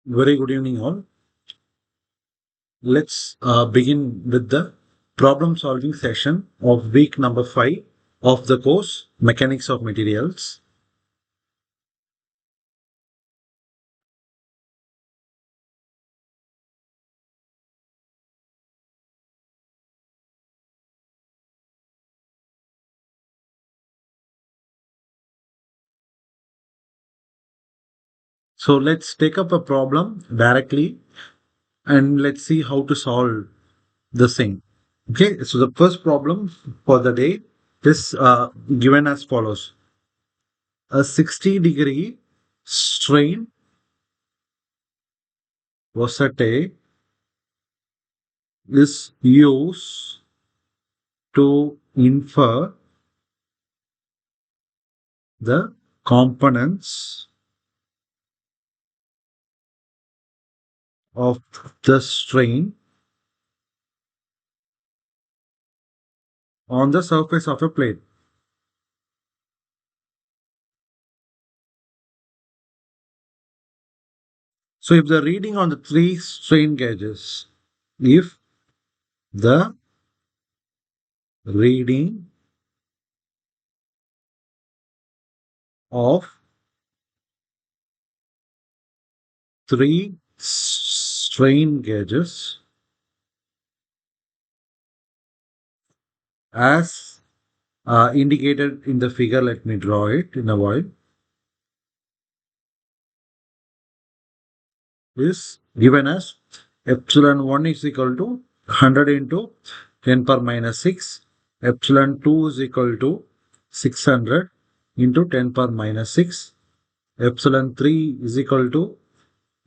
Very good evening, all. Let's begin with the problem solving session of week number 5 of the course Mechanics of Materials. So let's take up a problem directly and let's see how to solve the same. Okay, so the first problem for the day is given as follows. A 60-degree strain rosette is used to infer the components of the strain on the surface of a plate. So if the reading on the three strain gauges, if the reading of three strain gauges as indicated in the figure, let me draw it in a while, is given as epsilon 1 is equal to 100 into 10 power minus 6, epsilon 2 is equal to 600 into 10 power minus 6, epsilon 3 is equal to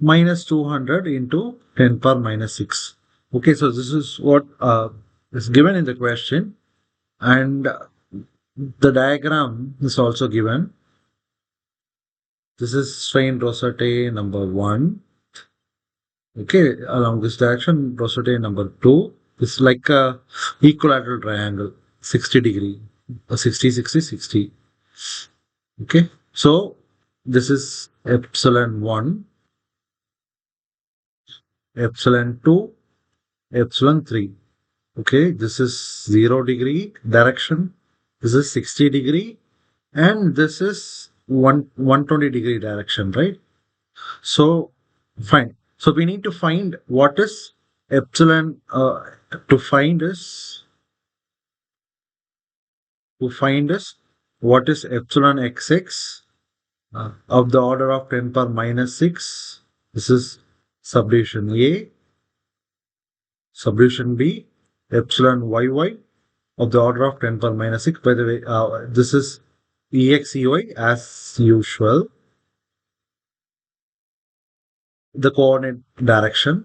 minus 200 into 10 power minus 6. Okay, so this is what is given in the question, and the diagram is also given. This is strain rosette number 1. Okay, along this direction, rosette number 2 is like a equilateral triangle, 60 degree, 60, 60, 60. Okay, so this is epsilon 1, epsilon 2, epsilon 3. Okay, this is 0 degree direction, this is 60 degree, and this is 120 degree direction, right? So, fine. So we need to find what is epsilon, to find is what is epsilon xx of the order of 10 power minus 6. This is subdivision A. Subdivision B, epsilon yy of the order of 10 power minus 6. By the way, this is EXEY as usual. The coordinate direction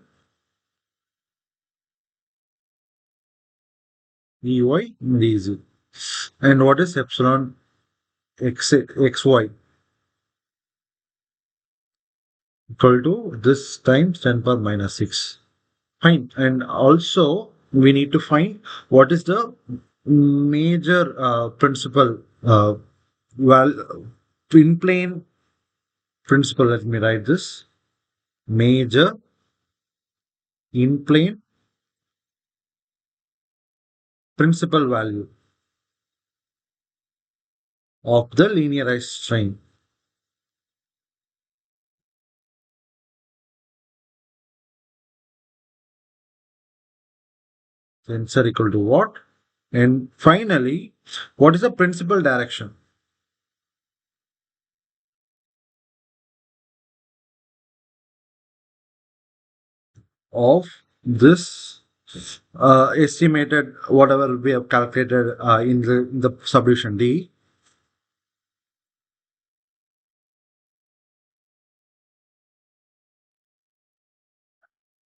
EY and EZ. And what is epsilon XY? Equal to this times 10 power minus 6. Fine. And also we need to find what is the major principal in plane principle. Let me write this. Major in plane principal value of the linearized strain. Tensor equal to what? And finally, what is the principal direction of this estimated whatever we have calculated in the subdivision D?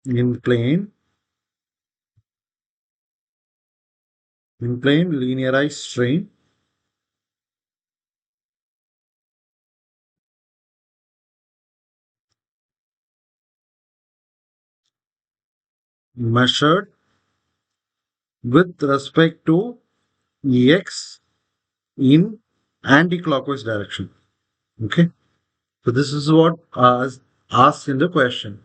In plane linearized strain measured with respect to Ex in anti-clockwise direction. Okay, so this is what asked in the question.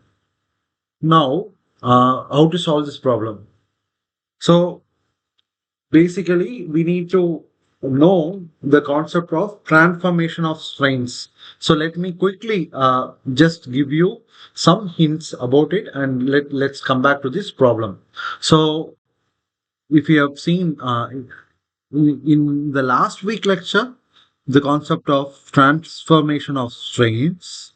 Now, how to solve this problem? So basically, we need to know the concept of transformation of strains. So let me quickly just give you some hints about it, and let's come back to this problem. So if you have seen in the last week lecture, the concept of transformation of strains.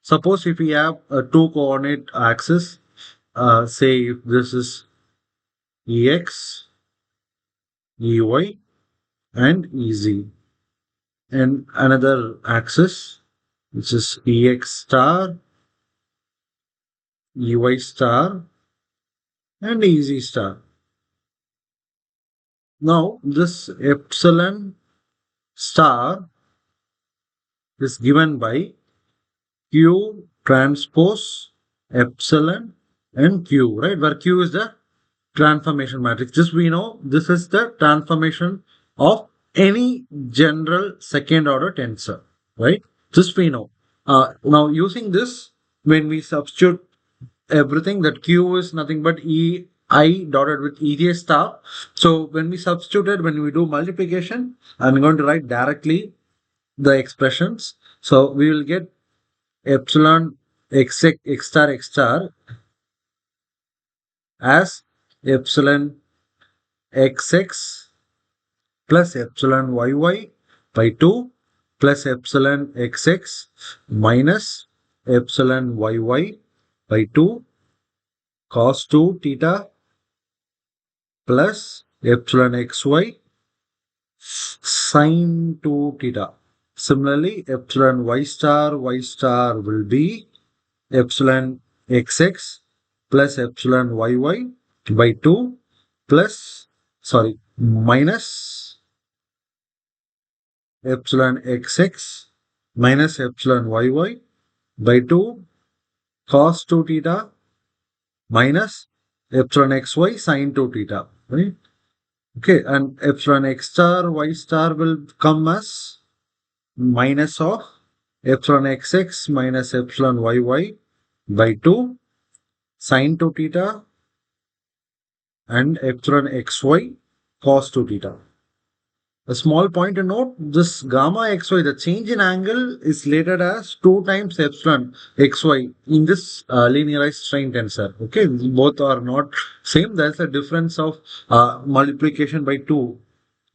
Suppose if we have a two coordinate axis, say if this is Ex, Ey, and Ez, and another axis which is Ex star, Ey star, and Ez star. Now this epsilon star is given by Q transpose epsilon and Q, right? Where Q is the transformation matrix. Just we know this is the transformation of any general second order tensor, right? Just we know. Now using this, when we substitute everything, that Q is nothing but E I dotted with EJ star. So when we substitute it, when we do multiplication, I'm going to write directly the expressions. So we will get epsilon x star as epsilon xx plus epsilon yy by 2 plus epsilon xx minus epsilon yy by 2 cos 2 theta plus epsilon xy sin 2 theta. Similarly, epsilon y star will be epsilon xx plus epsilon yy by 2 plus, sorry, minus epsilon xx minus epsilon yy by 2 cos 2 theta minus epsilon xy sin 2 theta, right? Okay, and epsilon x star y star will come as minus of epsilon xx minus epsilon yy by 2 sin 2 theta and epsilon xy cos 2 theta. A small point to note, this gamma xy, the change in angle is related as 2 times epsilon xy in this linearized strain tensor. Okay, both are not same. There's a difference of multiplication by 2,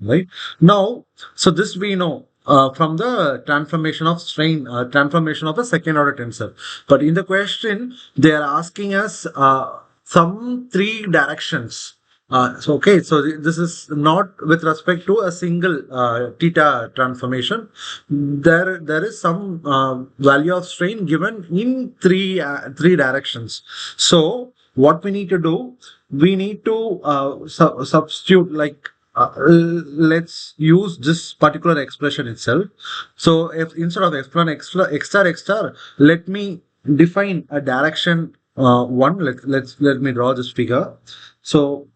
right? Now, so this we know from the transformation of strain, transformation of a second order tensor. But in the question, they are asking us some three directions. So okay, so this is not with respect to a single theta transformation. There is some value of strain given in three directions. So what we need to do, we need to substitute, like let's use this particular expression itself. So if instead of epsilon x star, let me define a direction one. Let me draw this figure. So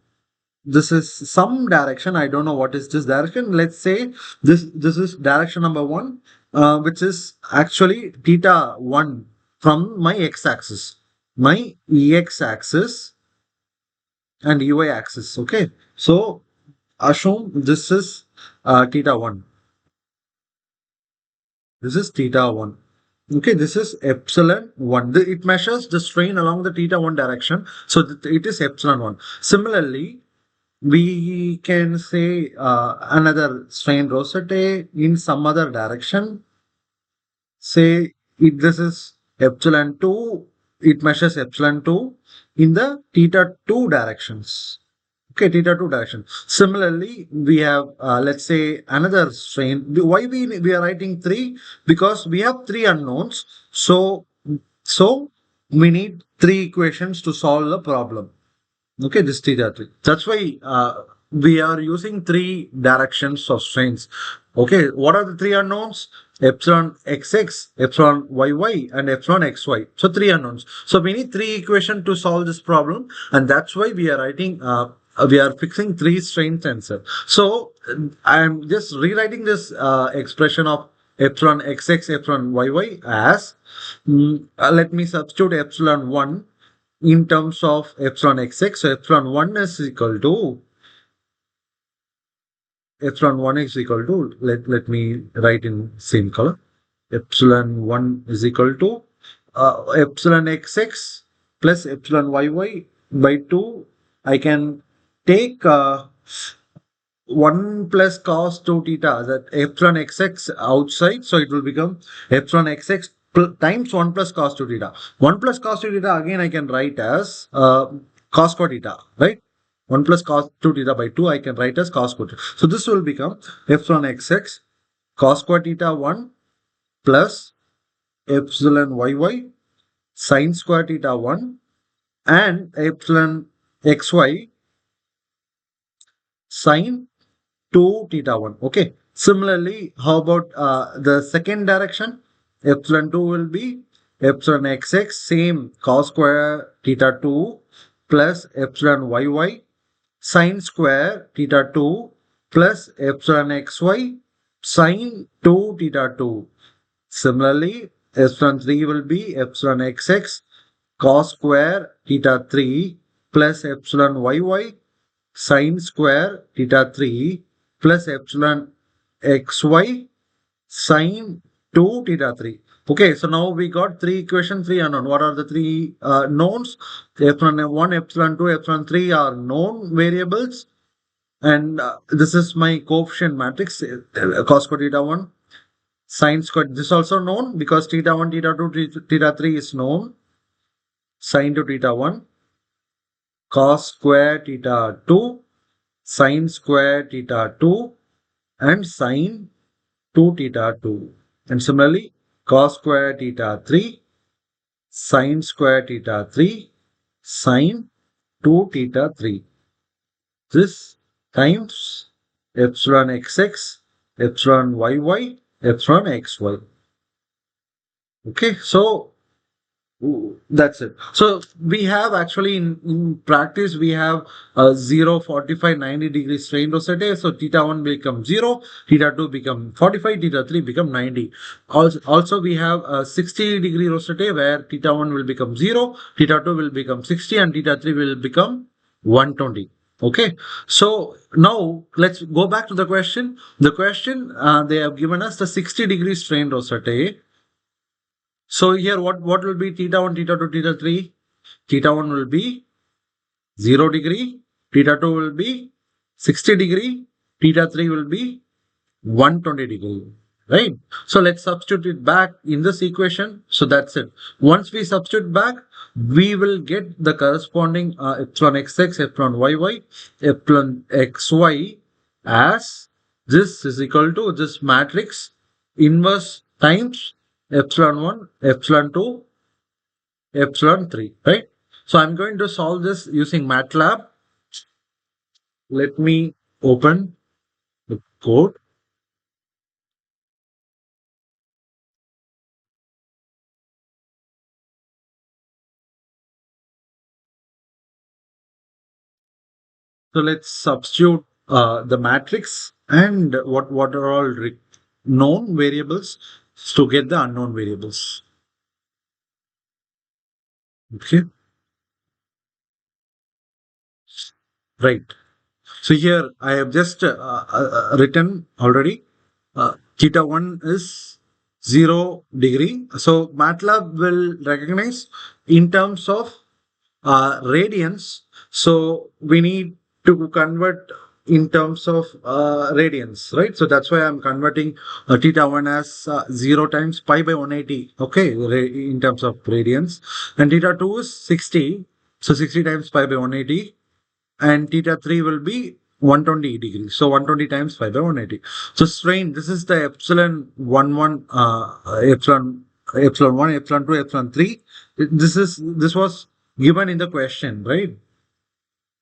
this is some direction. I don't know what is this direction. Let's say this is direction number one, which is actually theta 1 from my x-axis, my ex-axis and ui axis. Okay, so assume this is theta 1. This is theta 1. Okay, this is epsilon 1. It measures the strain along the theta 1 direction. So it is epsilon 1. Similarly, we can say another strain rosette in some other direction. Say this is epsilon 2, it measures epsilon 2 in the theta 2 directions. Okay, theta 2 direction. Similarly, we have, let's say, another strain. Why we are writing 3? Because we have 3 unknowns. So we need 3 equations to solve the problem. Okay, this theta 3. That's why we are using 3 directions of strains. Okay, what are the 3 unknowns? Epsilon xx, epsilon yy, and epsilon xy. So 3 unknowns. So we need 3 equations to solve this problem, and that's why we are writing we are fixing three strain tensor. So I'm just rewriting this expression of epsilon xx, epsilon yy as, let me substitute epsilon 1 in terms of epsilon xx. So epsilon 1 is equal to, let me write in same color. Epsilon 1 is equal to epsilon xx plus epsilon yy by 2. I can take 1 plus cos 2 theta, that epsilon xx outside, so it will become epsilon xx times 1 plus cos 2 theta. 1 plus cos 2 theta again I can write as cos square theta, right? 1 plus cos 2 theta by 2 I can write as cos square theta. So this will become epsilon xx cos square theta 1 plus epsilon yy sin square theta 1 and epsilon xy sin 2 theta 1. Okay. Similarly, how about the second direction? Epsilon 2 will be epsilon xx, same cos square theta 2 plus epsilon yy sin square theta 2 plus epsilon xy sin 2 theta 2. Similarly, epsilon 3 will be epsilon xx cos square theta 3 plus epsilon yy sin square theta 3 plus epsilon xy sin 2 theta 3. Okay, so now we got three equations, three unknown. What are the three knowns? Epsilon 1, epsilon 2, epsilon 3 are known variables. And this is my coefficient matrix, cos square theta 1, sin square. This is also known because theta 1, theta 2, theta 3 is known. Sin 2 theta 1, cos square theta 2, sin square theta 2, and sin 2 theta 2. And similarly, cos square theta 3, sin square theta 3, sin 2 theta 3. This times epsilon xx, epsilon yy, epsilon xy. Okay, so that's it. So we have actually in practice, we have a 0, 45, 90 degree strain rosette. So theta 1 become 0, theta 2 become 45, theta 3 become 90. Also we have a 60 degree rosette where theta 1 will become 0, theta 2 will become 60, and theta 3 will become 120. Okay, so now let's go back to the question. The question, they have given us the 60 degree strain rosette. So here what will be theta 1, theta 2, theta 3? Theta 1 will be 0 degree, theta 2 will be 60 degree, theta 3 will be 120 degree, right? So let's substitute it back in this equation. So that's it. Once we substitute back, we will get the corresponding epsilon xx, epsilon yy, epsilon xy as this is equal to this matrix inverse times epsilon 1, epsilon 2, epsilon 3, right? So I'm going to solve this using MATLAB. Let me open the code. So let's substitute the matrix and what are all known variables to get the unknown variables. Okay, right. So here I have just written already. Theta 1 is 0 degree. So MATLAB will recognize in terms of radians. So we need to convert in terms of radians, right? So that's why I'm converting theta 1 as 0 times pi by 180, okay, in terms of radians. And theta 2 is 60, so 60 times pi by 180. And theta 3 will be 120 degrees. So 120 times pi by 180. So strain, this is the epsilon 1, 1, epsilon 1, epsilon 2, epsilon 3. This was given in the question, right?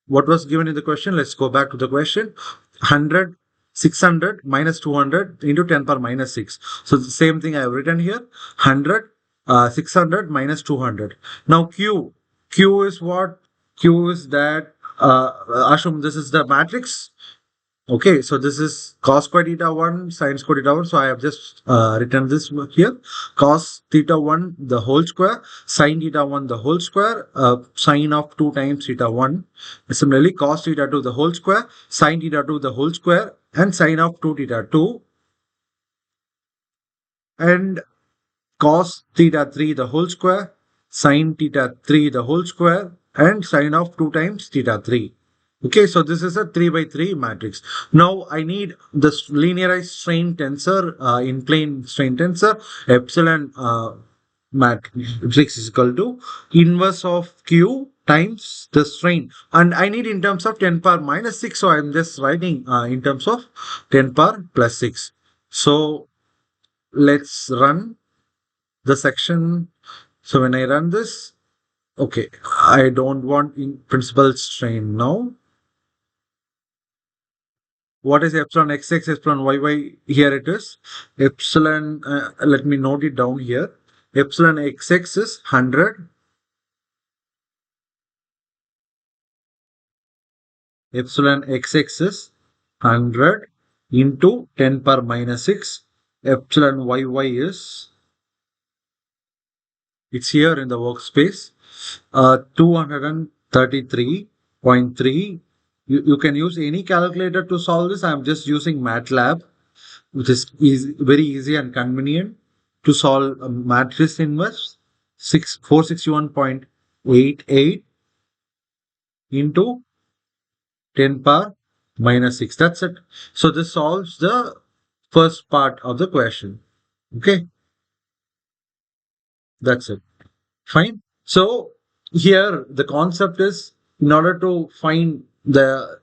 What was given in the question? Let's go back to the question. 100, 600 minus 200 into 10 power minus 6. So the same thing I have written here. 100, 600 minus 200. Now Q is what? Q is that Ashum, this is the matrix. Okay, so this is cos square theta 1, sin square theta 1. So I have just written this here. Cos theta 1, the whole square, sin theta 1, the whole square, sine of 2 times theta 1. Similarly, cos theta 2, the whole square, sin theta 2, the whole square, and sine of 2 theta 2, and cos theta 3, the whole square, sin theta 3, the whole square, and sine of 2 times theta 3. Okay, so this is a 3 by 3 matrix. Now I need the linearized strain tensor in plane strain tensor. Epsilon matrix is equal to inverse of Q times the strain. And I need in terms of 10 power minus 6. So I'm just writing in terms of 10 power plus 6. So let's run the section. So when I run this, okay, I don't want in principal strain now. What is epsilon xx, epsilon yy? Here it is. Epsilon, let me note it down here. Epsilon xx is 100. Epsilon xx is 100 into 10 power minus 6. Epsilon yy is, it's here in the workspace, 233.3. You can use any calculator to solve this. I'm just using MATLAB, which is very easy and convenient to solve a matrix inverse 461.88 into 10 power minus 6. That's it. So this solves the first part of the question. Okay, that's it. Fine. So here the concept is, in order to find the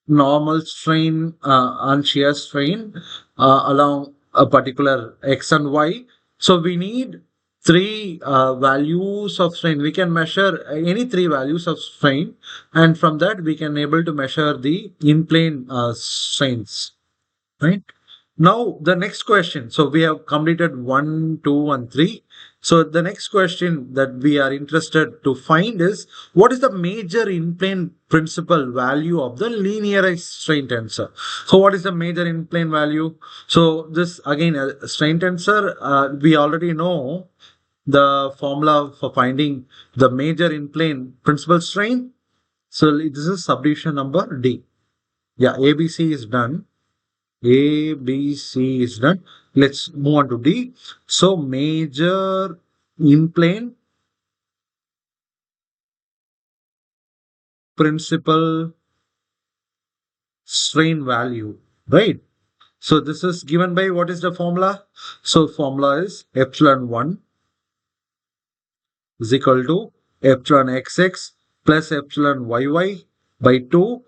normal strain and shear strain along a particular x and y. So we need three values of strain. We can measure any three values of strain, and from that we can able to measure the in plane strains. Right. Now the next question. So we have completed 1, 2, and 3. So the next question that we are interested to find is, what is the major in-plane principal value of the linearized strain tensor? So what is the major in-plane value? So this again, strain tensor, we already know the formula for finding the major in-plane principal strain. So this is subdivision number D. Yeah, ABC is done. A, B, C is done. Let's move on to D. So major in plane principal strain value, right? So this is given by, what is the formula? So formula is epsilon 1 is equal to epsilon xx plus epsilon yy by 2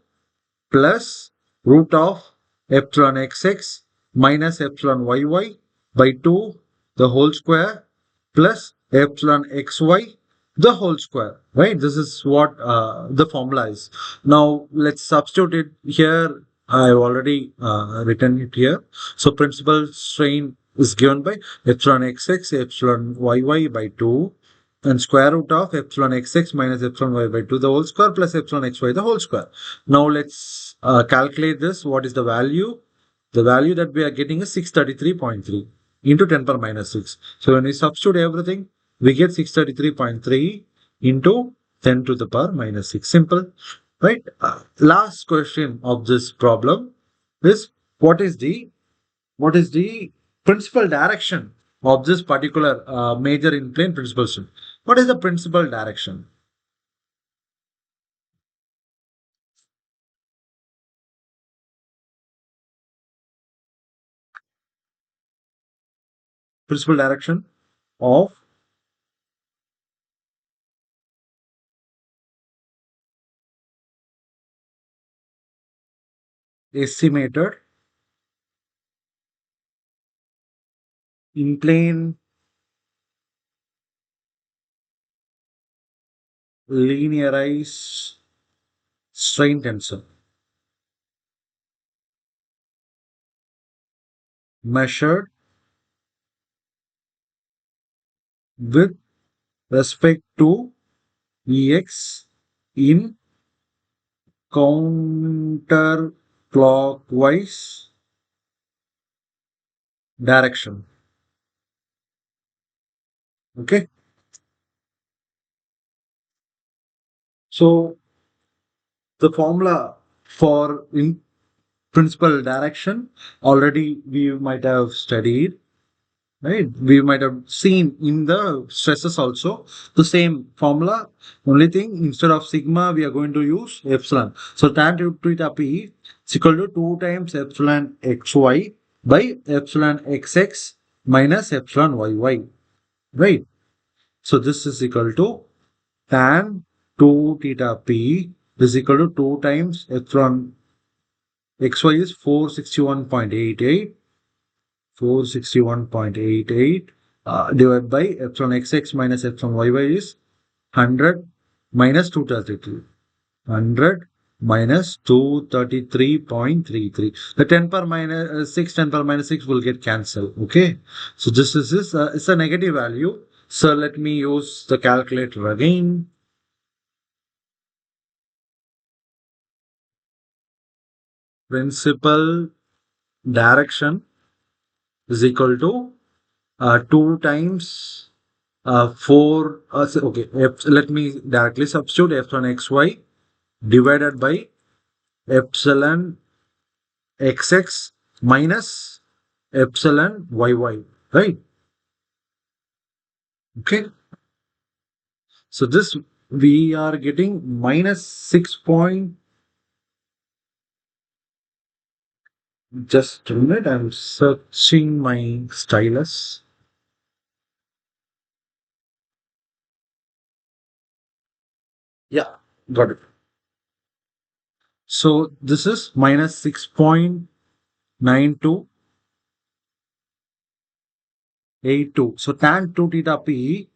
plus root of epsilon xx minus epsilon yy by 2 the whole square plus epsilon xy the whole square, right? This is what the formula is. Now let's substitute it here. I've already written it here. So principal strain is given by epsilon xx epsilon yy by 2 and square root of epsilon xx minus epsilon y by 2 the whole square plus epsilon xy the whole square. Now let's calculate this. What is the value? The value that we are getting is 633.3 into 10 power minus 6. So when we substitute everything, we get 633.3 into 10 to the power minus 6. Simple, right? Last question of this problem is, what is the principal direction of this particular major in plane principal strain? What is the principal direction? Principal direction of estimated in plane linearized strain tensor measured with respect to Ex in counterclockwise direction. Okay. So the formula for in principal direction already we might have studied, right? We might have seen in the stresses also the same formula. Only thing, instead of sigma, we are going to use epsilon. So tan theta p is equal to 2 times epsilon xy by epsilon xx minus epsilon yy, right? So this is equal to tan 2 theta p is equal to 2 times epsilon xy is 461.88, 461.88 divided by epsilon xx minus epsilon yy is 100 minus 233. 100 minus 233.33. The 10 per minus 6, 10 per minus 6 will get cancelled. Okay. So this is it's a negative value. So let me use the calculator again. Principal direction is equal to 2 times 4. Okay, let me directly substitute epsilon xy divided by epsilon xx minus epsilon yy, right? Okay, so this we are getting minus 6 point. Just a minute, I'm searching my stylus. Yeah, got it. So this is minus 6.9282. So tan 2 theta p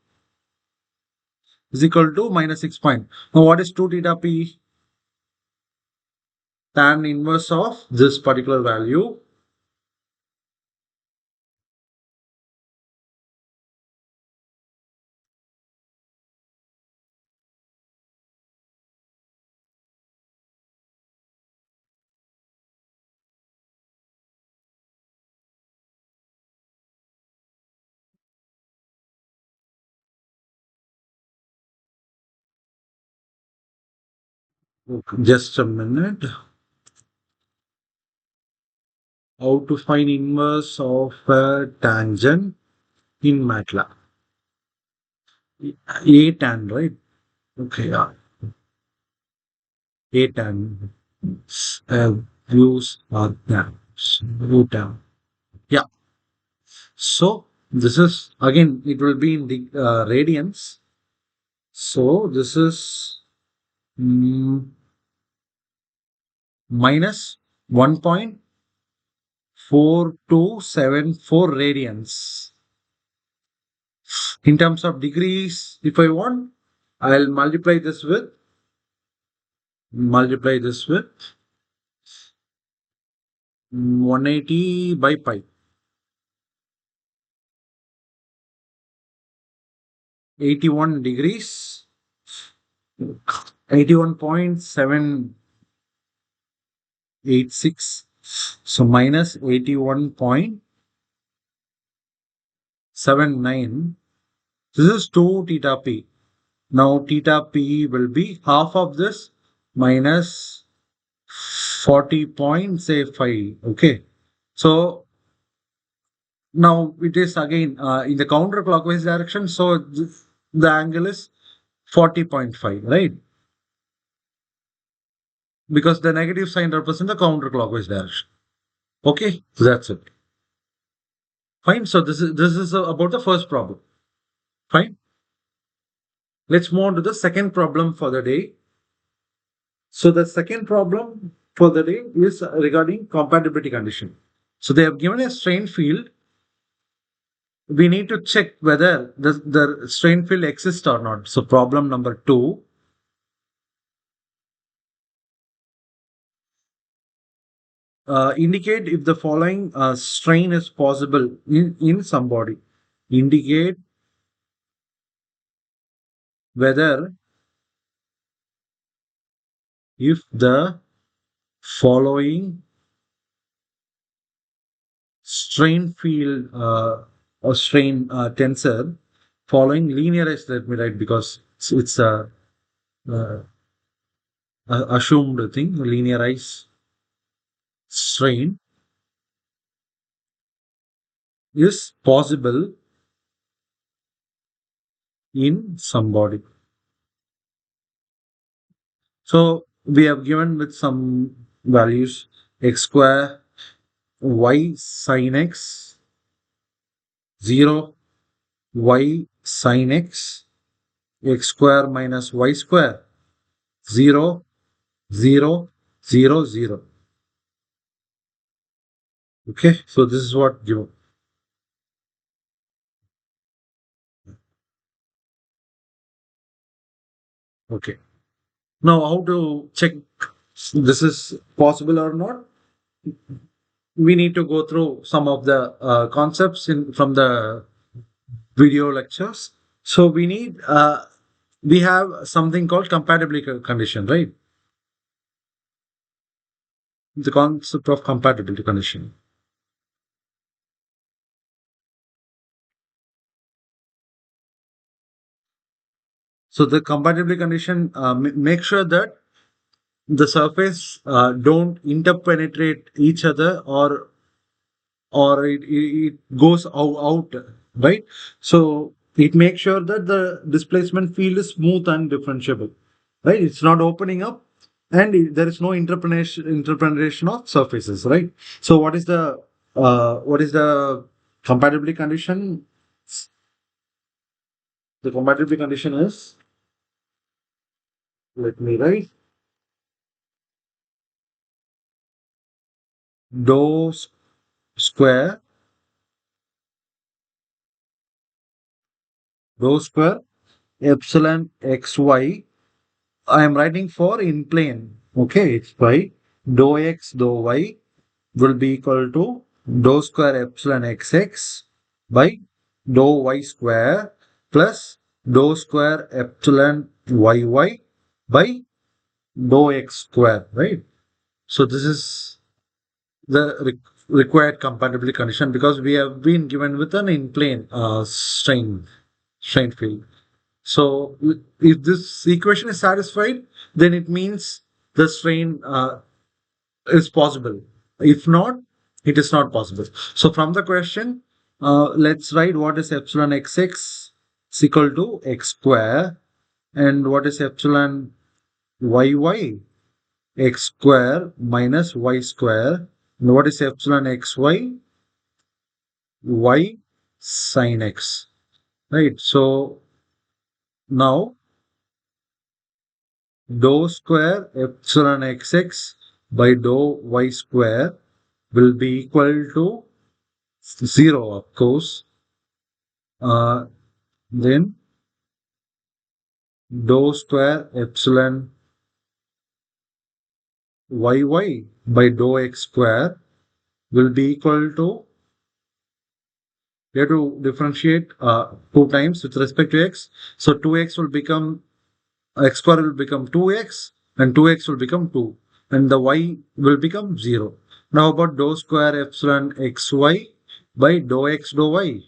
is equal to minus 6 point. Now what is 2 theta p? Tan inverse of this particular value. Okay, just a minute. How to find inverse of a tangent in MATLAB? A tan, right? Okay, yeah. A tan. Views are tan. U tan. Yeah. So this is again, it will be in the radians. So this is mm, minus 1.4274 radians. In terms of degrees, if I want, I'll multiply this with 180 by pi. 81 degrees, 81.786. So minus 81.79. This is 2 theta p. Now theta p will be half of this minus 40 point say 5. Okay. So now it is again in the counterclockwise direction. So the angle is 40.5, right? Because the negative sign represents the counterclockwise direction. Okay, so that's it. Fine. So this is about the first problem. Fine. Let's move on to the second problem for the day. So the second problem for the day is regarding compatibility condition. So they have given a strain field. We need to check whether the strain field exists or not. So problem number 2. Indicate if the following strain is possible in somebody. Indicate whether if the following strain field or strain tensor following linearized, let me write because it's uh, a assumed thing, linearized strain is possible in somebody. So we have given with some values x square y sin x 0 y sin x x square minus y square 0 0 0 0. Okay, so this is what given. Okay, now how to check this is possible or not? We need to go through some of the concepts in from the video lectures. So we have something called compatibility condition, right? The concept of compatibility condition. So the compatibility condition make sure that the surface don't interpenetrate each other or it goes out, right? So it makes sure that the displacement field is smooth and differentiable, right? It's not opening up and there is no interpretation of surfaces, right? So what is the compatibility condition? The compatibility condition is, let me write, dou square dou square epsilon xy. I am writing for in plane. Okay, it's by dou x dou y will be equal to dou square epsilon xx by dou y square plus dou square epsilon yy by dou x square, right? So this is the required compatibility condition because we have been given with an in plane strain field. So if this equation is satisfied, then it means the strain is possible. If not, it is not possible. So from the question, let's write what is epsilon xx is equal to x square and what is epsilon yy x square minus y square and what is epsilon xy y sin x, right? So now dou square epsilon xx by dou y square will be equal to 0, of course. Then dou square epsilon yy by dou x square will be equal to, we have to differentiate two times with respect to x. So 2x will become, x square will become 2x and 2x will become 2 and the y will become 0. Now about dou square epsilon xy by dou x dou y.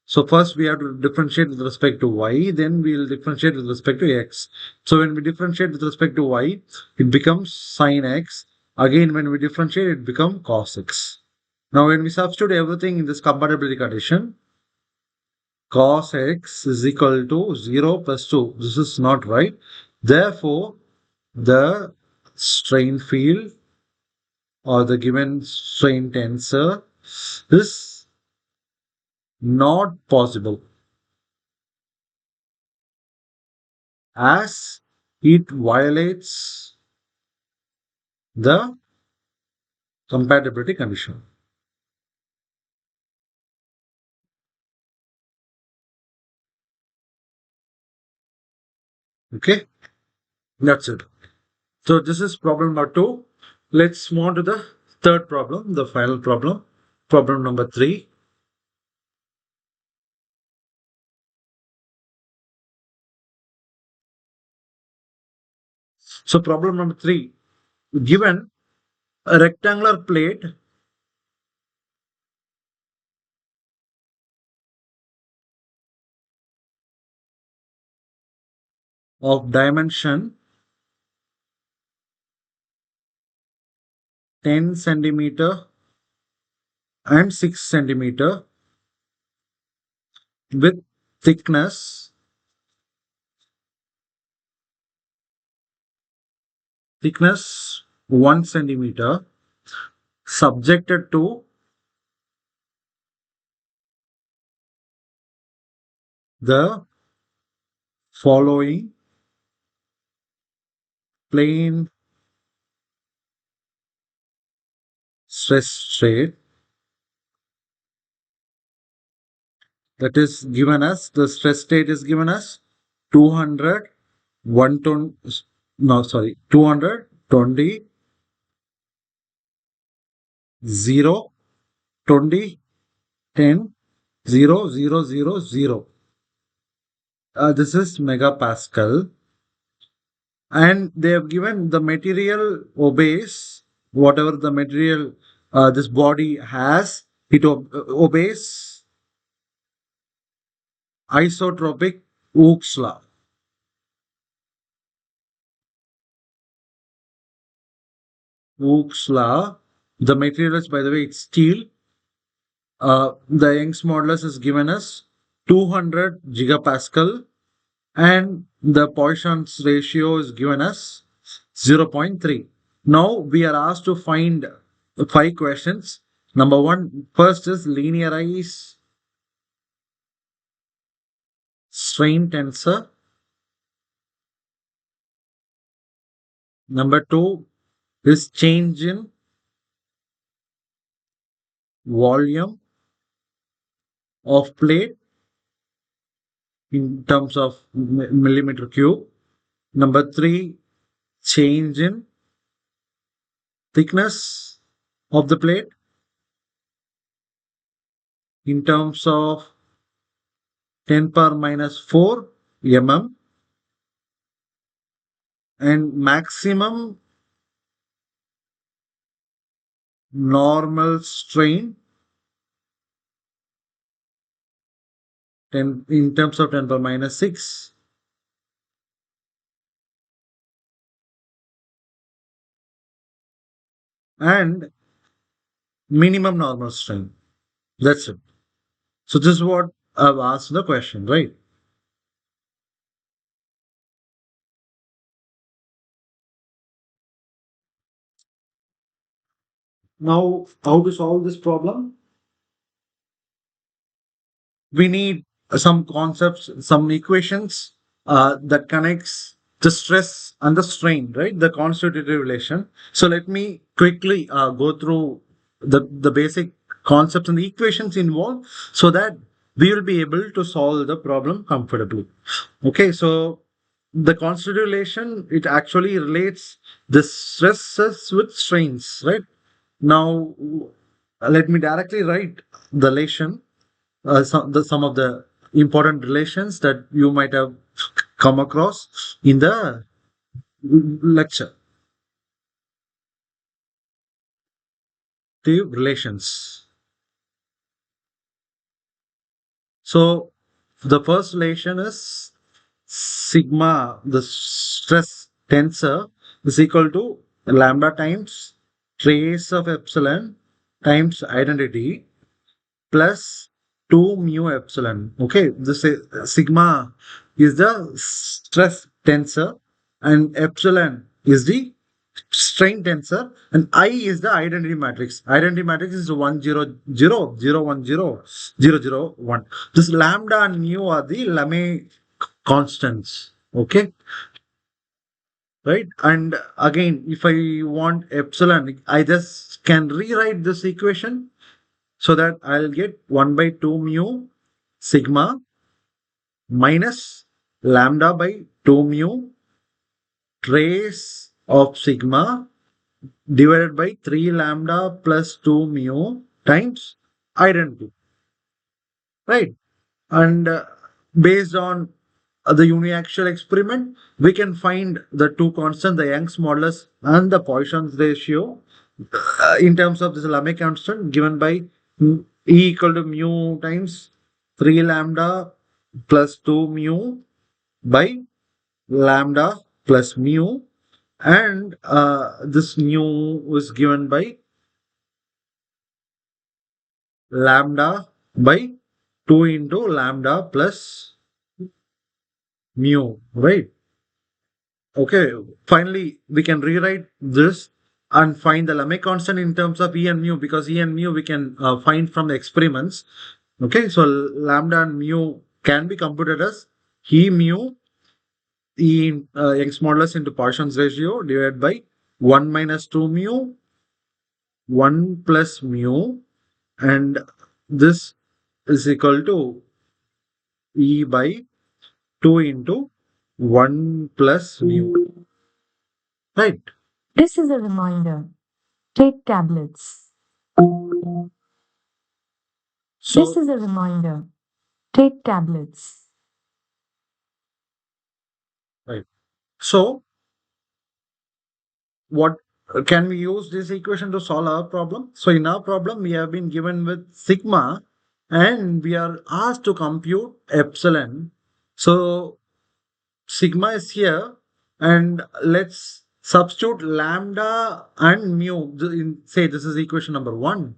So first we have to differentiate with respect to y, then we will differentiate with respect to x. So when we differentiate with respect to y, it becomes sin x. Again, when we differentiate, it becomes cos x. Now when we substitute everything in this compatibility condition, cos x is equal to 0 plus 2. This is not right. Therefore, the strain field or the given strain tensor is not possible as it violates the compatibility condition. Okay, that's it. So this is problem number 2. Let's move on to the third problem, the final problem, problem number 3. So problem number 3, given a rectangular plate of dimension 10 centimeter and 6 centimeter with thickness thickness 1 centimeter, subjected to the following plane stress state, that is given as the stress state is given as 200 120, no sorry 200 20 20 10 0 0 0 0. This is megapascal, and they have given the material obeys whatever the material this body has. It obeys isotropic Hooke's law. Hooke's law. The materials, by the way, it's steel. The Young's modulus is given as 200 gigapascal, and the Poisson's ratio is given as 0.3. Now we are asked to find 5 questions. Number one, first is linearize strain tensor. Number two is change in volume of plate in terms of millimeter cube. Number three, change in thickness of the plate in terms of 10 power minus 4 mm, and maximum normal strain 10 in terms of 10 power minus 6, and minimum normal strain. That's it. So this is what I've asked the question, right? Now, how to solve this problem? We need some concepts, some equations that connects the stress and the strain, right? The constitutive relation. So let me quickly go through the basic concepts and the equations involved so that we will be able to solve the problem comfortably. Okay, so the constitutive relation, it actually relates the stresses with strains, right? Now, let me directly write the relation, some of the important relations that you might have come across in the lecture. The relations. So the first relation is sigma, the stress tensor, is equal to lambda times trace of epsilon times identity plus 2 mu epsilon. Okay, this is, sigma is the stress tensor, and epsilon is the strain tensor, and I is the identity matrix. Identity matrix is 1 0 0 0 1 0 0 0 1. This lambda and mu are the Lamé constants. Okay, right? And again, if I want epsilon, I just can rewrite this equation so that I'll get 1 by 2 mu sigma minus lambda by 2 mu trace of sigma divided by 3 lambda plus 2 mu times identity, right? And based on the uniaxial experiment, we can find the two constants, the Young's modulus and the Poisson's ratio, in terms of this Lamech constant given by E equal to mu times 3 lambda plus 2 mu by lambda plus mu, and this mu is given by lambda by 2 into lambda plus mu, right? Okay, finally, we can rewrite this and find the Lamech constant in terms of E and mu, because E and mu we can find from the experiments. Okay, so lambda and mu can be computed as E mu E Young's modulus into Poisson's ratio divided by 1 minus 2 mu, 1 plus mu, and this is equal to E by 2 into 1 plus mu. Right. This is a reminder. Take tablets. This So, is a reminder. Take tablets. right. So, what can we use this equation to solve our problem? So, in our problem, we have been given with sigma and we are asked to compute epsilon. So, sigma is here, and let's substitute lambda and mu. Say this is equation number 1,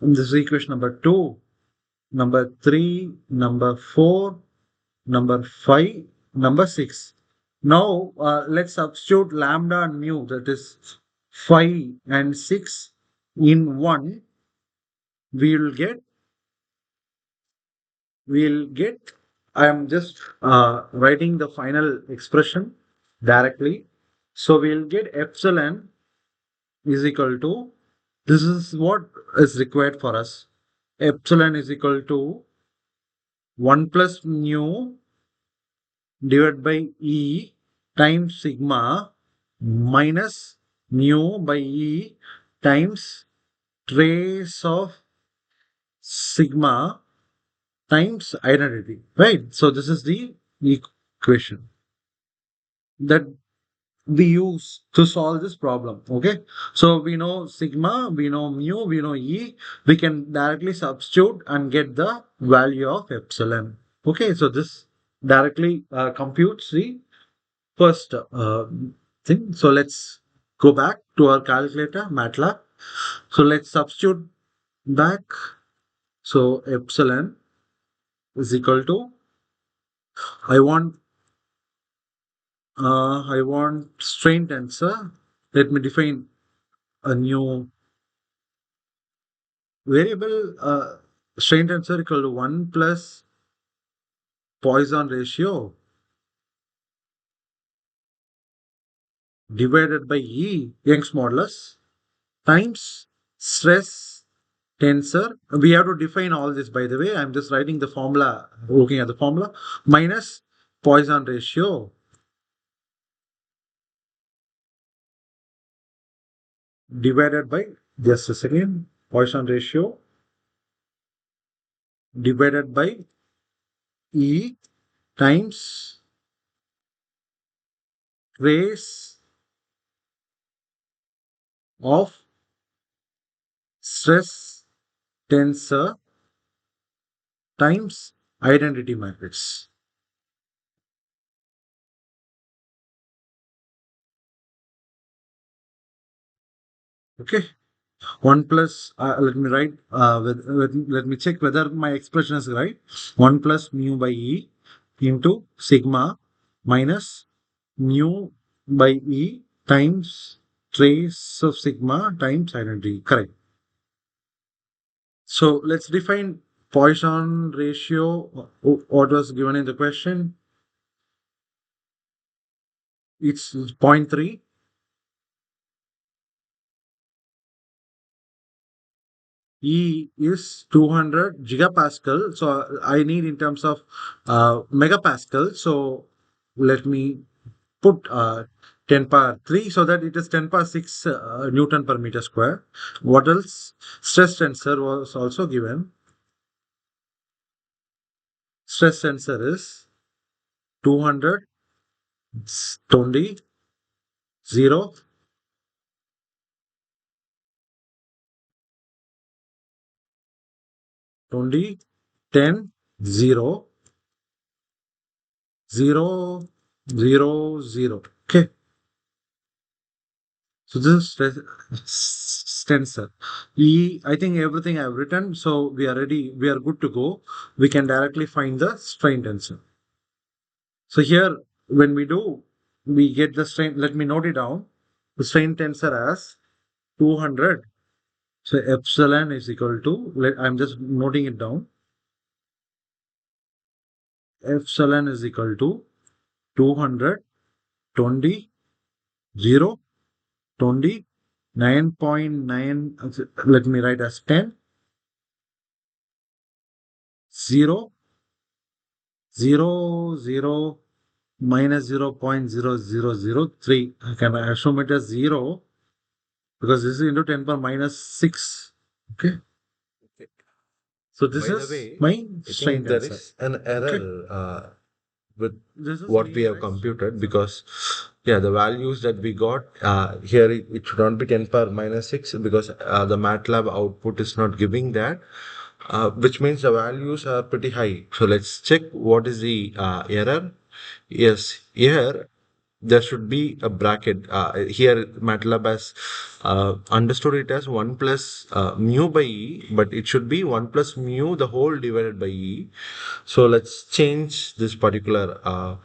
and this is equation number 2, number 3, number 4, number 5, number 6. Now let's substitute lambda and mu, that is 5 and 6 in 1. We will get, I am just writing the final expression directly. So we'll get epsilon is equal to, this is what is required for us. Epsilon is equal to 1 plus mu divided by E times sigma minus mu by E times trace of sigma times identity, right? So this is the equation that we use to solve this problem. Okay, so we know sigma, we know mu, we know E, we can directly substitute and get the value of epsilon. Okay, so this directly computes the first thing. So let's go back to our calculator, MATLAB. So let's substitute back. So epsilon is equal to, I want strain tensor. Let me define a new variable. Strain tensor equal to 1 plus Poisson ratio divided by E, Young's modulus, times stress tensor. We have to define all this, by the way. I'm just writing the formula, looking at the formula, minus Poisson ratio divided by, just a second, Poisson ratio divided by E times trace of stress tensor times identity matrix. Okay, 1 plus, let me write, let me check whether my expression is right. 1 plus mu by E into sigma minus mu by E times trace of sigma times identity. Correct. So let's define Poisson ratio. What was given in the question? It's 0.3. E is 200 gigapascal. So I need in terms of megapascal. So let me put 10 power 3 so that it is 10 power 6 Newton per meter square. What else? Stress tensor was also given. Stress tensor is 200, 20, 0, 20, 10, 0, 0, 0, 0. Okay. So this is tensor. I think everything I've written, so we are ready. We are good to go. We can directly find the strain tensor. So here, when we do, we get the strain. Let me note it down. The strain tensor as 200. So epsilon is equal to, I'm just noting it down. Epsilon is equal to 200, 20, 0, 20, 9.9. Let me write as 10, 0, 0, 0, minus 0.0003. I can assume it as 0 because this is into 10 power minus 6. Okay. So this By the is way, my I strain think there tensor. is an error with This is what we have linearized strain computed tensor. because yeah, the values that we got here it should not be 10 power minus 6 because the MATLAB output is not giving that, which means the values are pretty high. So let's check what is the error. Yes, here there should be a bracket. Here MATLAB has understood it as 1 plus mu by e, but it should be 1 plus mu the whole divided by e. So let's change this particular uh,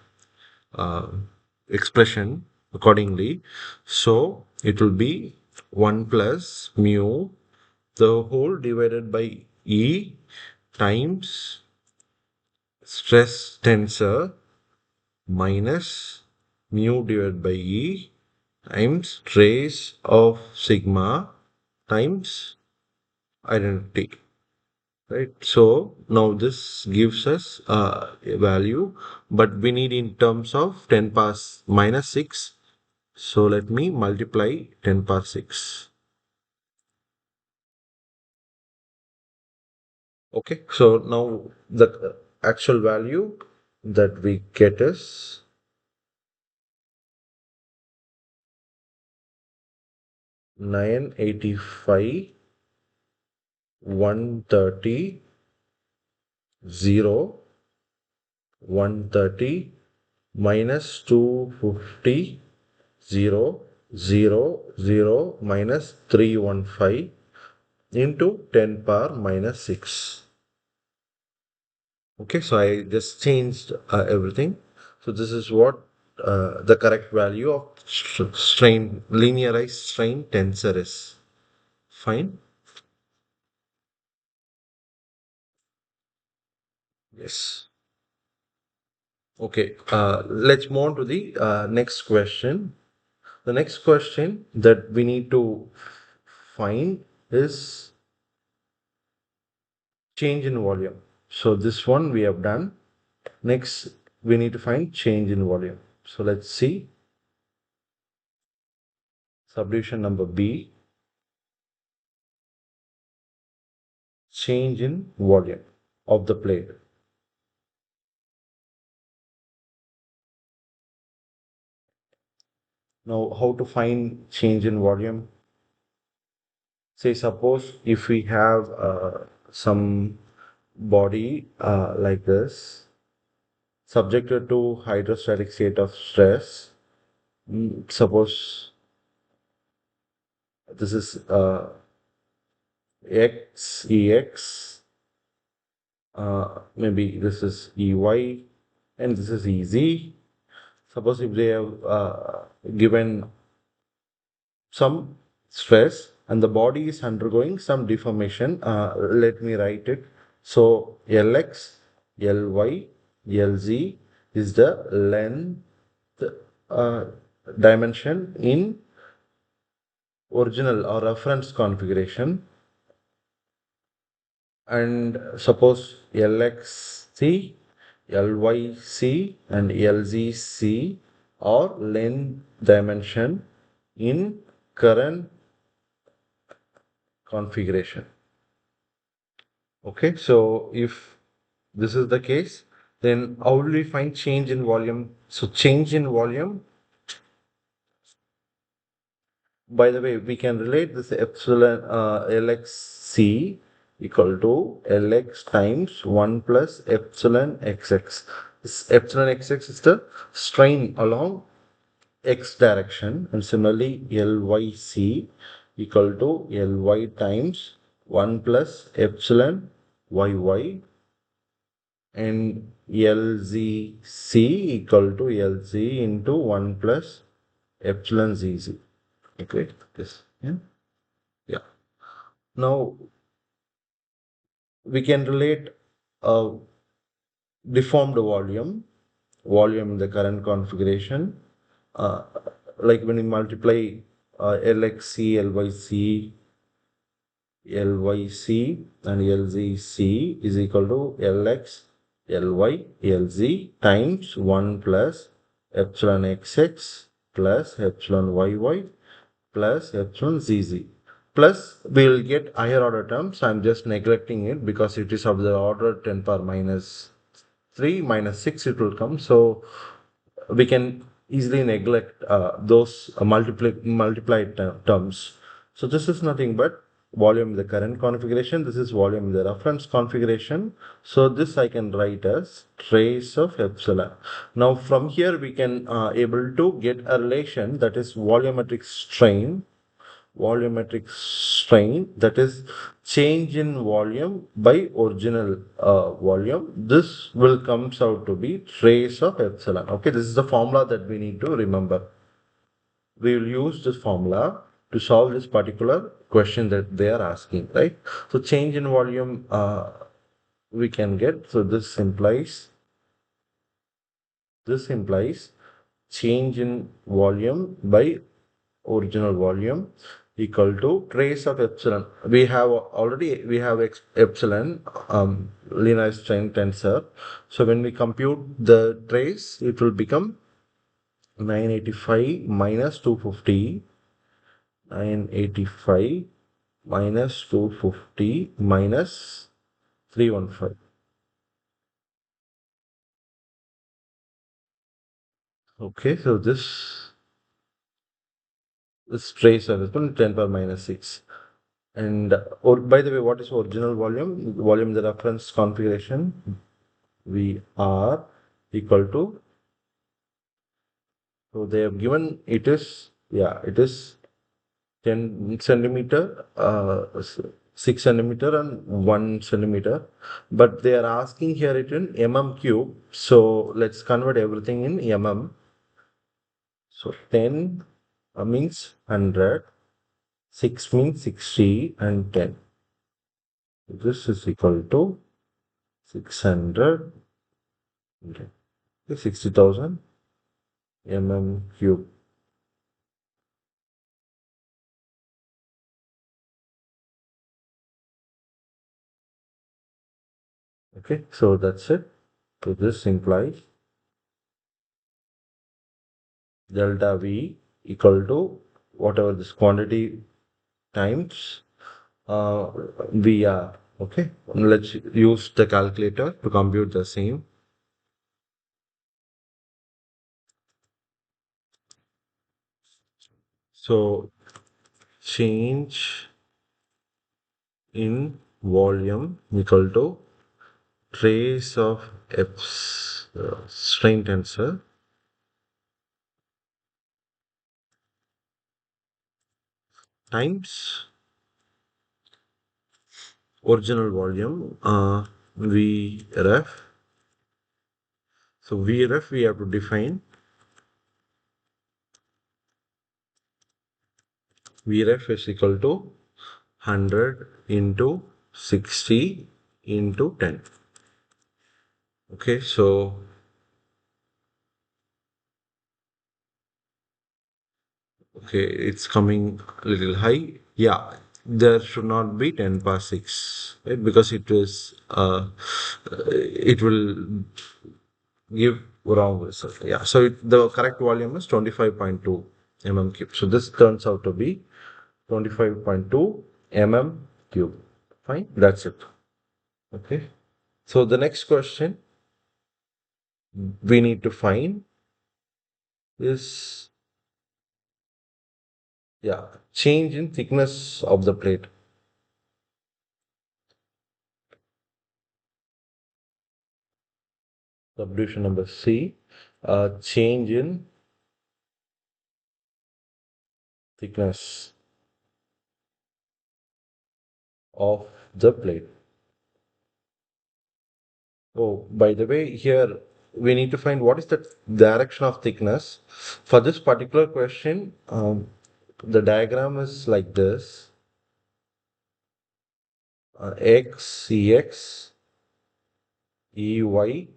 expression accordingly. So it will be 1 plus mu the whole divided by e times stress tensor minus mu divided by e times trace of sigma times identity, right? So now this gives us a value, but we need in terms of 10 power minus 6. So let me multiply 10 power 6. Okay, so now the actual value that we get is 985, 130, 0, 130 minus 250, 0, 0, 0 minus 315 into 10 power minus 6. Okay, so I just changed everything. So this is what the correct value of strain, linearized strain tensor is. Fine. Yes. Okay, let's move on to the next question. The next question that we need to find is change in volume. So this one we have done. Next, we need to find change in volume. So let's see. Subdivision number B, change in volume of the plate. Now, how to find change in volume? Say, suppose if we have some body like this, subjected to hydrostatic state of stress. Suppose this is X, EX, maybe this is EY, and this is EZ. Suppose if they have given some stress and the body is undergoing some deformation, let me write it. So Lx, Ly, Lz is the length uh, dimension in original or reference configuration, and suppose LXC, LYC and LZC are length dimension in current configuration. Okay, so if this is the case, Then how will we find change in volume? So change in volume, by the way, we can relate this epsilon Lxc equal to Lx times 1 plus epsilon Xx. This epsilon Xx is the strain along X direction, and similarly Lyc equal to Ly times 1 plus epsilon Yy, and Lzc equal to Lz into 1 plus epsilon Zz. Okay, this, yeah. Yeah. Now we can relate a deformed volume in the current configuration, uh, like when you multiply Lxc, Lyc, Lyc and Lzc is equal to Lx, Ly, Lz times 1 plus epsilon Xx plus epsilon Yy plus epsilon Zz. Plus, we will get higher order terms. I'm just neglecting it because it is of the order 10 power minus 3 minus 6 it will come. So we can easily neglect those multiplied terms. So this is nothing but volume in the current configuration. This is volume in the reference configuration. So this I can write as trace of epsilon. Now from here we can able to get a relation, that is volumetric strain, that is change in volume by original volume. This will comes out to be trace of epsilon. Okay, this is the formula that we need to remember. We will use this formula to solve this particular question that they are asking, right? So change in volume we can get. So this implies change in volume by original volume equal to trace of epsilon. We have epsilon, linear strain tensor. So when we compute the trace, it will become 985 minus 250, 985 minus 250 minus 315. Okay, so this trace of epsilon 10 power minus 6. And or by the way, what is original volume? Volume in the reference configuration, we are equal to, so they have given it is, yeah, it is 10 centimeter, 6 centimeter and 1 centimeter, but they are asking here it in mm cube. So let's convert everything in mm. So 10 means 100, 6 means 60, and 10. This is equal to 600, okay, 60,000 mm cube. Okay, so that's it. So this implies delta V equal to whatever this quantity times VR. Okay, let's use the calculator to compute the same. So change in volume equal to trace of strain tensor times original volume, Vref. So Vref we have to define. Vref is equal to 100 into 60 into 10. Okay, so okay, it's coming a little high. Yeah, there should not be 10 power 6, right? Because it will give wrong result. Yeah, so the correct volume is 25.2 mm cube. So this turns out to be 25.2 mm cube. Fine, that's it. Okay. So the next question, we need to find is, yeah, change in thickness of the plate. Subdivision number C, change in thickness of the plate. Oh, by the way, here we need to find what is the direction of thickness. For this particular question, the diagram is like this: X, EX, EY,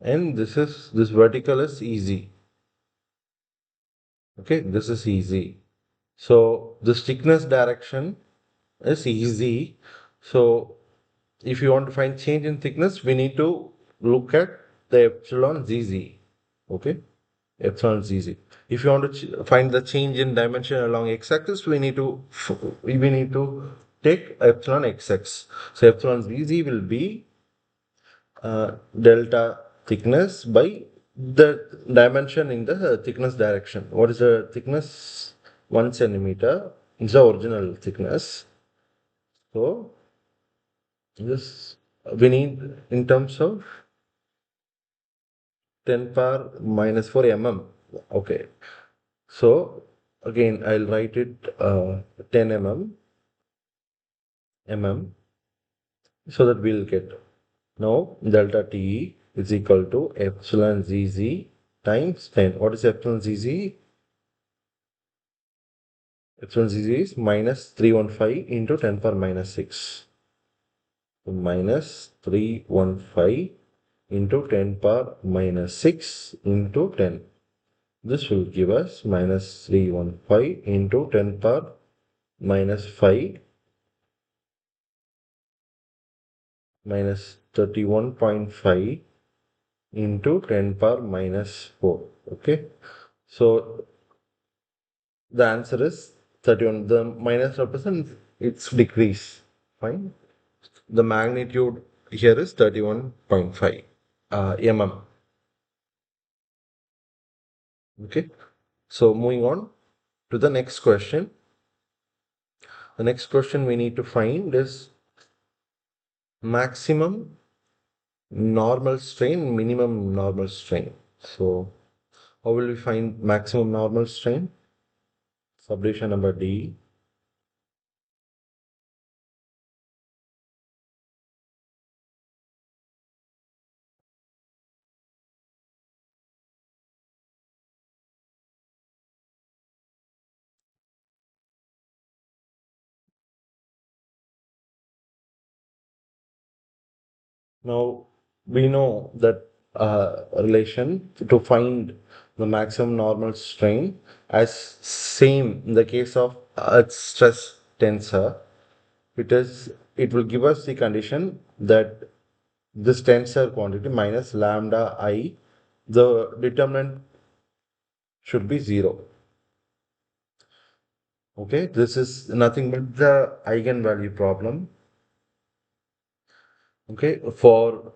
and this vertical is EZ. Okay, this is EZ. So this thickness direction is EZ. So if you want to find change in thickness, we need to look at the epsilon ZZ. Okay, epsilon ZZ. If you want to find the change in dimension along x-axis, we need to take epsilon xx. So epsilon ZZ will be delta thickness by the dimension in the thickness direction. What is the thickness? 1 centimeter is the original thickness. So this we need in terms of 10 power minus 4 mm. Okay. So again, I'll write it 10 mm so that we'll get now delta T is equal to epsilon ZZ times 10. What is epsilon ZZ? Epsilon ZZ is minus 315 into 10 power minus 6. So minus 315 into 10 power minus 6 into 10. This will give us minus 315 into 10 power minus 5 minus 31.5 into 10 power minus 4. Okay. So the answer is 31. The minus represents its decrease. Fine. The magnitude here is 31.5 mm. Okay. So moving on to the next question. The next question we need to find is maximum normal strain, minimum normal strain. So how will we find maximum normal strain? Subdivision number D. Now we know that relation to find the maximum normal strain as same in the case of stress tensor. It will give us the condition that this tensor quantity minus lambda I, the determinant should be 0. Okay, this is nothing but the eigenvalue problem. Okay, for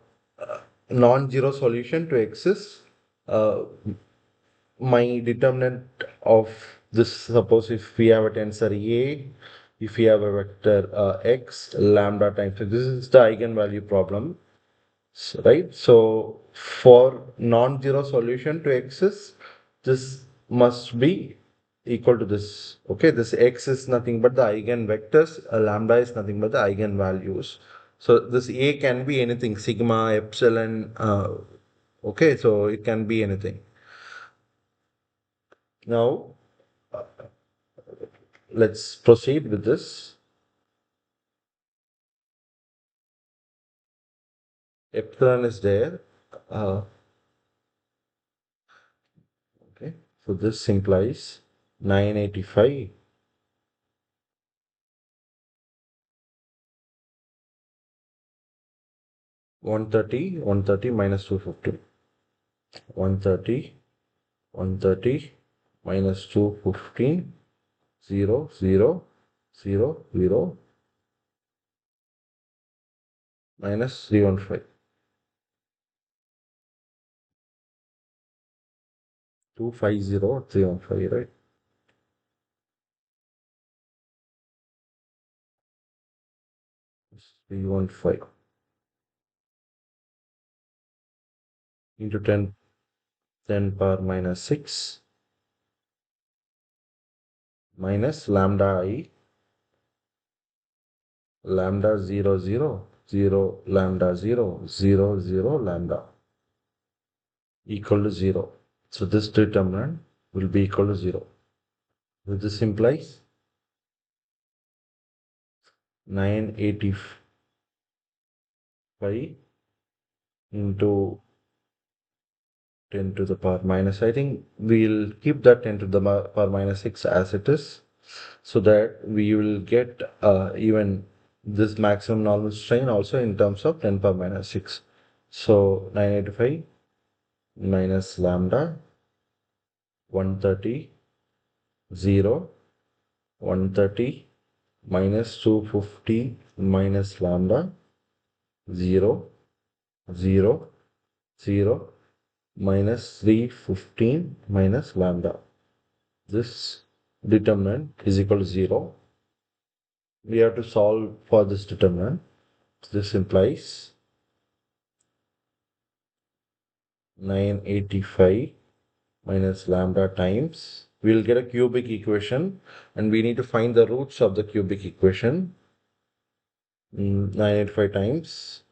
non-zero solution to exist, uh, my determinant of this, suppose if we have a tensor A, if we have a vector x lambda times, so this is the eigenvalue problem. Right? So for non-zero solution to exist, this must be equal to this. Okay, this x is nothing but the eigenvectors, lambda is nothing but the eigenvalues. So this A can be anything, sigma, epsilon. Okay, so it can be anything. Now let's proceed with this. Epsilon is there. Okay, so this implies 985. 130, 130 minus 250. 130, 130 minus 215, 0, 0, 0, 0, minus 315. 250315, right? It's 315 into 10 power minus 6 minus lambda I, lambda 0 0 0 lambda 0 0 0 lambda equal to 0. So this determinant will be equal to 0. So this implies 985 into 10 to the power minus. I think we'll keep that 10 to the power minus 6 as it is, so that we will get even this maximum normal strain also in terms of 10 power minus 6. So 985 minus lambda 130 0 130 minus 250 minus lambda 0 0 0 minus 315 minus lambda. This determinant is equal to 0. We have to solve for this determinant. This implies 985 minus lambda times, we'll get a cubic equation and we need to find the roots of the cubic equation. 985 times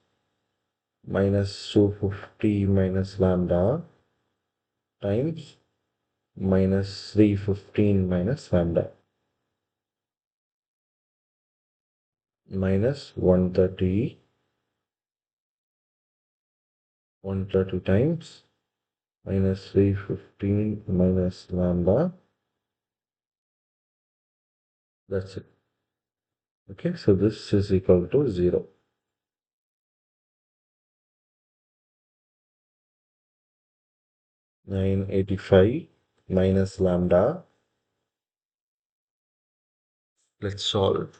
minus 250 minus lambda times minus 315 minus lambda minus 130 times minus 315 minus lambda. That's it. Okay, so this is equal to 0. 985 minus lambda. Let's solve.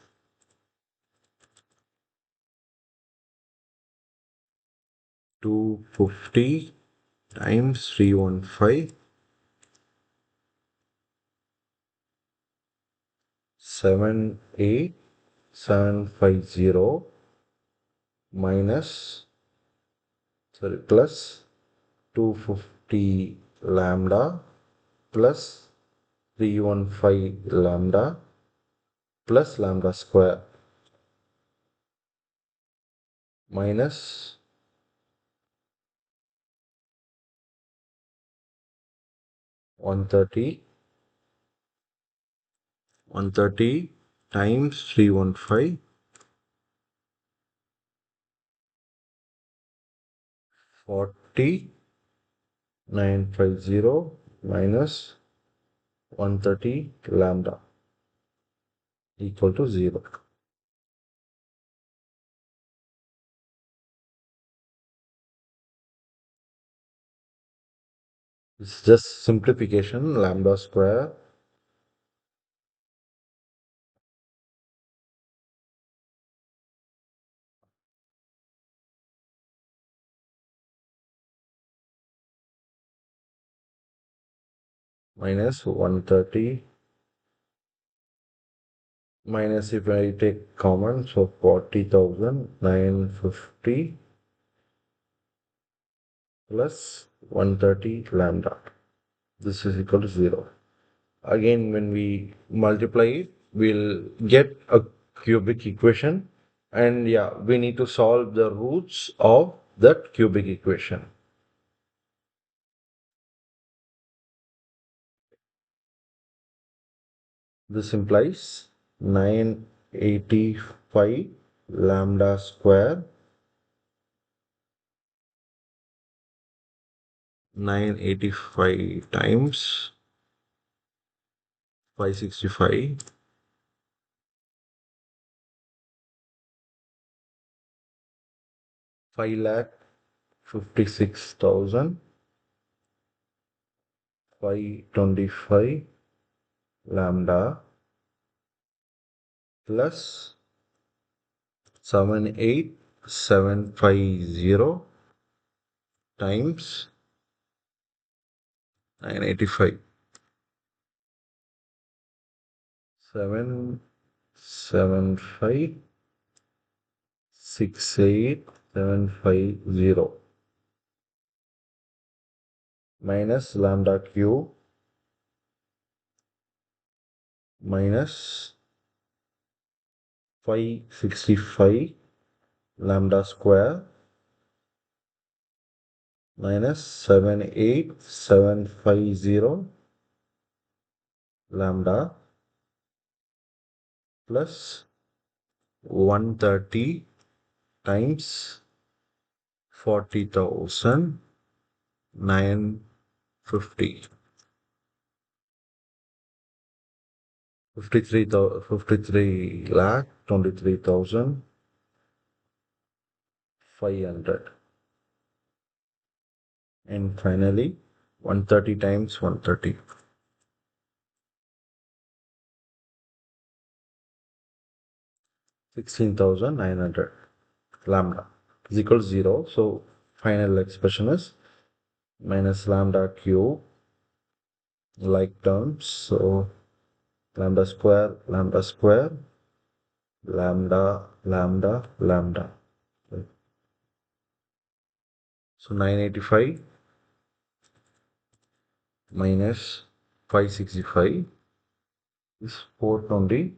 250 times 315, 78750 minus, sorry, plus 250 lambda plus 315 lambda plus lambda square minus 130 times 315, 40950 minus 130 lambda equal to 0. It's just simplification, lambda square minus 130 minus, if I take common, so 40,950 plus 130 lambda. This is equal to 0. Again, when we multiply it, we'll get a cubic equation, and yeah, we need to solve the roots of that cubic equation. This implies 985 lambda square, 985 times 565, 5,56,525 lambda plus 78750 times 985. 775 68750 minus lambda q minus 565 lambda square minus 78750 lambda plus 130 times 40,950. 53 lakh 23,500. And finally 130 times 130. 16,900 lambda is equal to 0. So final expression is minus lambda q like terms. So lambda square, lambda square, lambda, lambda, lambda. So 985 minus 565 is 420.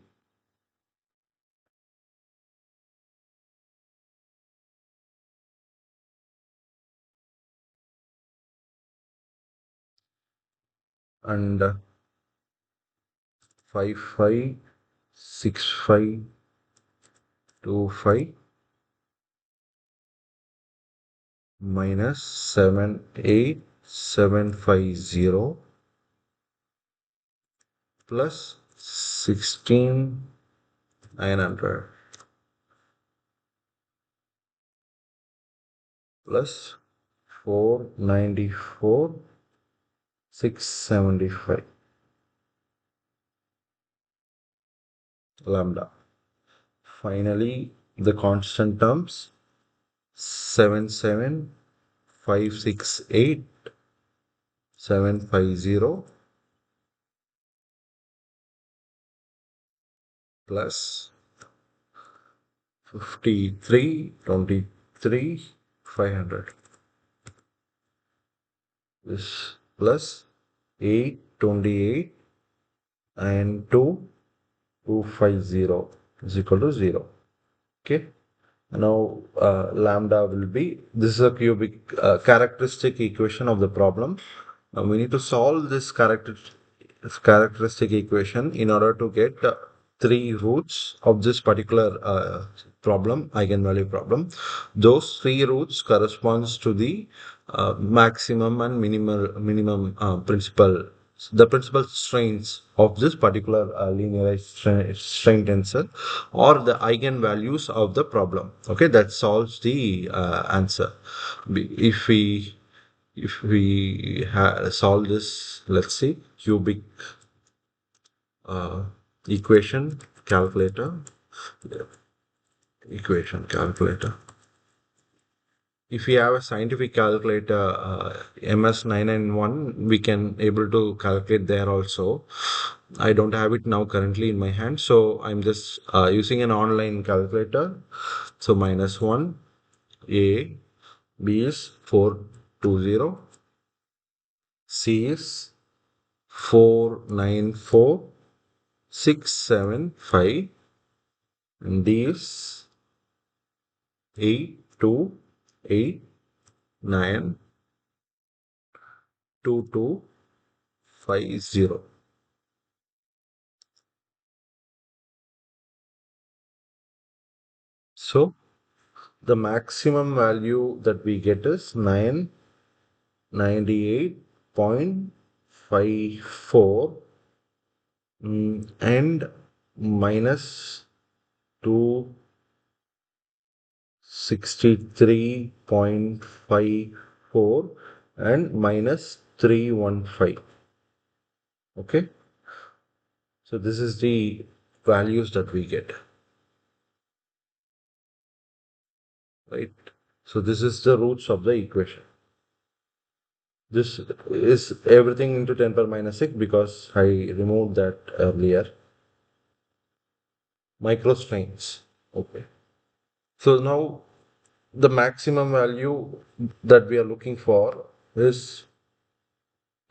And 556525 minus 78750 plus 16,900 plus 494 675 lambda. Finally, the constant terms 77568 750 plus 5323 500. This plus 828 and 2250 is equal to 0. Okay. Now lambda will be, this is a cubic characteristic equation of the problem. Now we need to solve this characteristic equation in order to get three roots of this particular problem, eigenvalue problem. Those three roots corresponds to the maximum and minimum the principal strains of this particular linearized strain tensor, or the eigenvalues of the problem. Okay, that solves the answer. If we solve this, let's see, cubic uh, equation calculator, equation calculator. If we have a scientific calculator, MS991, we can able to calculate there also. I don't have it now currently in my hand, so I'm just using an online calculator. So minus 1, A, B is 420, C is 494675, and D is 82892250. So the maximum value that we get is 998.54 and minus 263.54 and minus 315. Okay, so this is the values that we get, right? So this is the roots of the equation. This is everything into 10 power minus 6 because I removed that earlier. Microstrains. Okay. So now the maximum value that we are looking for is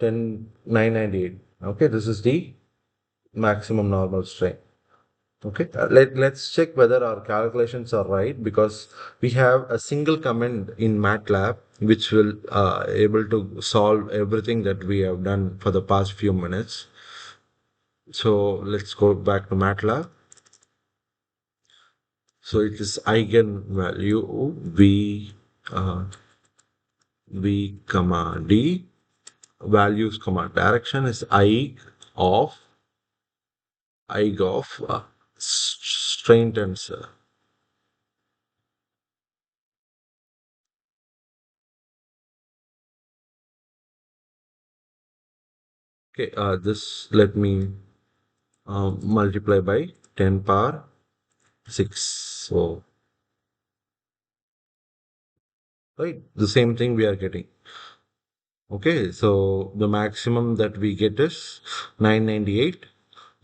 998. Okay, this is the maximum normal strain. Okay, let's check whether our calculations are right because we have a single command in MATLAB which will able to solve everything that we have done for the past few minutes. So let's go back to MATLAB. So it is eigenvalue uh, v comma d, values comma direction is of strain tensor. Okay, this let me multiply by 10 power 6. So, right, the same thing we are getting. Okay, so the maximum that we get is 998.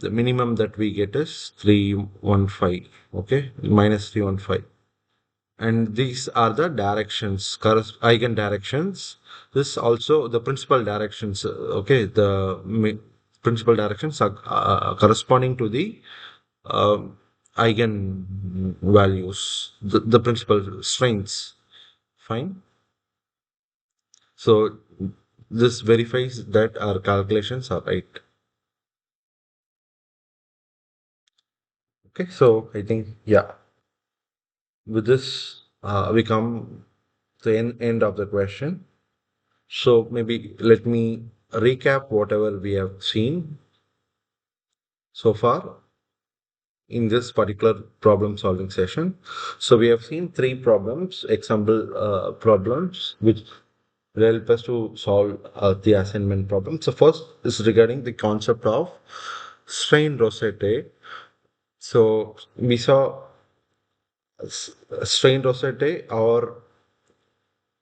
The minimum that we get is 315. Okay, minus 315. And these are the directions, eigen directions. This also the principal directions. Okay, the principal directions are corresponding to the uh, eigen values, the principal strengths. Fine. So this verifies that our calculations are right. Okay, so I think, yeah, with this, we come to the end of the question. So maybe let me recap whatever we have seen so far in this particular problem solving session. So we have seen three problems, example problems, which will help us to solve the assignment problem. So first is regarding the concept of strain rosette. So we saw strain rosette or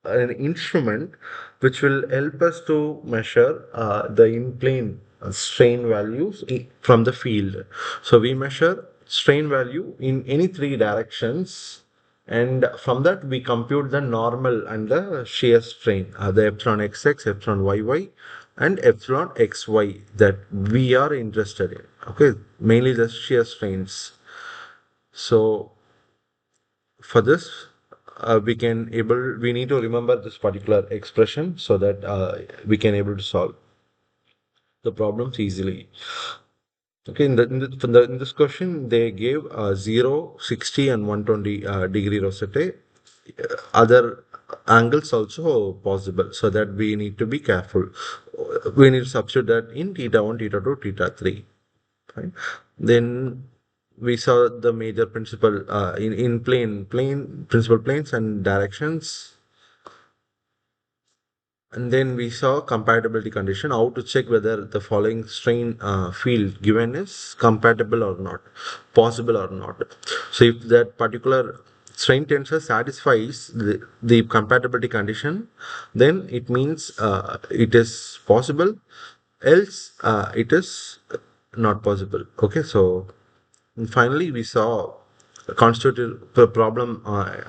an instrument which will help us to measure the in-plane strain values from the field. So we measure strain value in any three directions, and from that we compute the normal and the shear strain, the epsilon xx, epsilon yy, and epsilon xy that we are interested in. Okay, mainly the shear strains. So for this we need to remember this particular expression so that we can able to solve the problems easily. Okay, in this question they gave 0, 60 and 120 degree rosette. Other angles also possible, so that we need to be careful. We need to substitute that in theta 1, theta 2, theta 3. Fine. Then we saw the major principal in plane principal planes and directions, and then we saw compatibility condition, how to check whether the following strain field given is compatible or not, possible or not. So if that particular strain tensor satisfies the compatibility condition, then it means it is possible, else it is not possible. Okay, so and finally, we saw a constitutive problem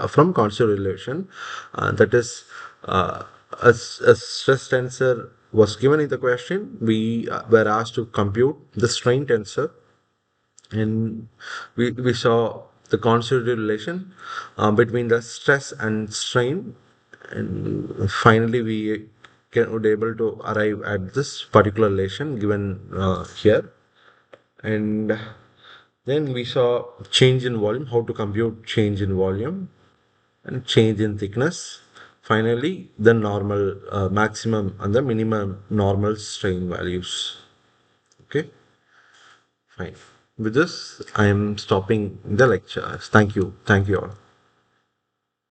from constitutive relation, that is, a stress tensor was given in the question. We were asked to compute the strain tensor, and we saw the constitutive relation between the stress and strain, and finally would able to arrive at this particular relation given here. And then we saw change in volume, how to compute change in volume and change in thickness. Finally, the normal maximum and the minimum normal strain values. Okay, fine. With this, I am stopping the lecture. Thank you. Thank you all.